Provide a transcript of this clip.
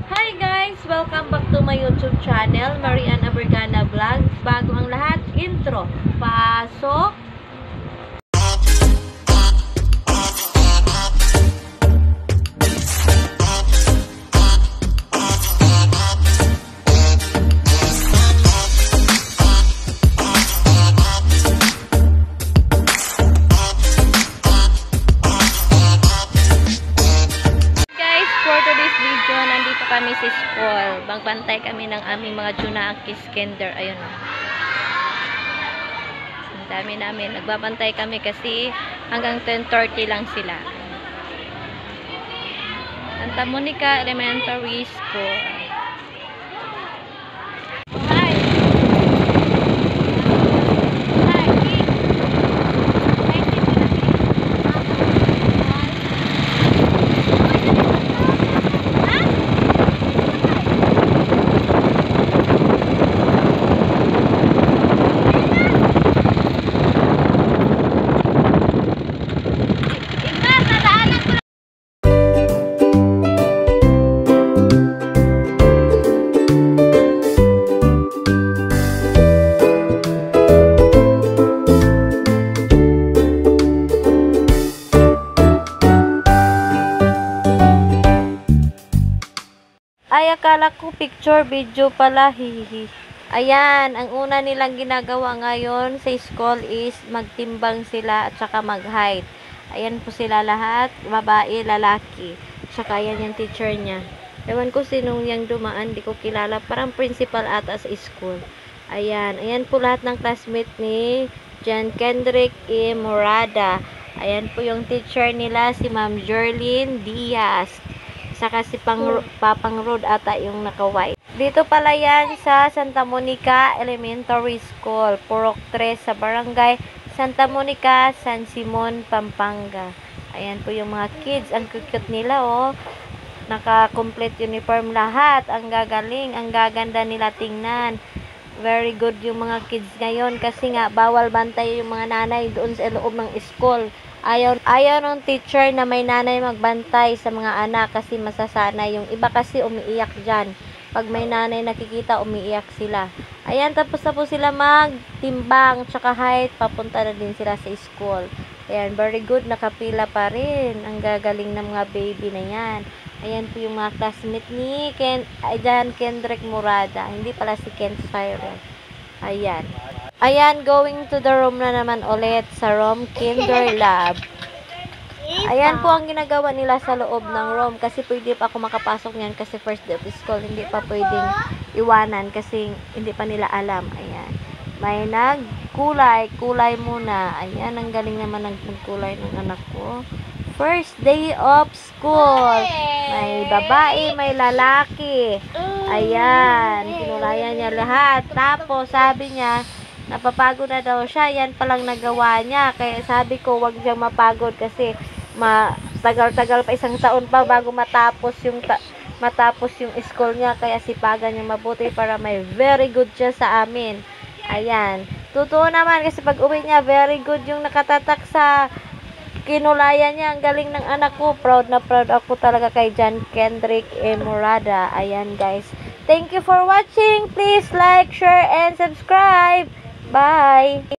Hi guys! Welcome back to my YouTube channel, Marian Abergana Vlogs. Bago ang lahat, intro. Pasok! Nandito kami sa school. Magbantay kami ng aming mga Junakis kinder. Ayun o. Ang dami namin. Nagbabantay kami kasi hanggang 10:30 lang sila. Santa Monica Elementary School. Ay, akala ko picture, video pala, hihihi. Ayan, ang una nilang ginagawa ngayon sa school is magtimbang sila at saka mag-height. Ayan po sila lahat, babae, lalaki. Saka ayan yung teacher niya. Ewan ko sinong yung dumaan, di ko kilala. Parang principal ata sa school. Ayan, ayan po lahat ng classmate ni John Kendrick E. Morada. Ayan po yung teacher nila, si Ma'am Jerlyn Diaz. Saka si Papang Rod ata yung naka-white. Dito pala yan sa Santa Monica Elementary School, Purok 3 sa Barangay Santa Monica, San Simon, Pampanga. Ayan po yung mga kids. Ang cute nila, oh. Naka-complete uniform lahat. Ang gagaling, ang gaganda nila tingnan. Very good yung mga kids ngayon kasi nga bawal bantay yung mga nanay doon sa loob ng school. Ayaw ng teacher na may nanay magbantay sa mga anak kasi masasana. Yung iba kasi umiiyak dyan. Pag may nanay nakikita, umiiyak sila. Ayan, tapos na po sila magtimbang tsaka height. Papunta na din sila sa school. Ayan, very good. Nakapila pa rin. Ang gagaling ng mga baby na yan. Ayan po yung mga classmate ni John Kendrick Morada. Hindi pala si Ken Cyril. Ayan. Ayan, going to the room na naman ulit sa room Kinder Lab. Ayan po ang ginagawa nila sa loob ng room kasi pwede pa ako makapasok niyan kasi first day of school. Hindi pa pwedeng iwanan kasi hindi pa nila alam. Ayan. May kulay muna. Ayan, ang galing naman nagkulay ng anak ko. First day of school. May babae, may lalaki. Ayan, kinulayan niya lahat. Tapos sabi niya, napapagod na daw siya. Yan palang nagawa niya. Kaya sabi ko, wag siyang mapagod kasi tagal-tagal pa, isang taon pa bago matapos yung school niya. Kaya sipagan niya mabuti para may very good siya sa amin. Ayan. Totoo naman kasi pag uwi niya, very good yung nakatatak sa kinulayan niya. Ang galing ng anak ko. Proud na proud ako talaga kay John Kendrick E. Morada. Ayan guys. Thank you for watching. Please like, share, and subscribe. Bye!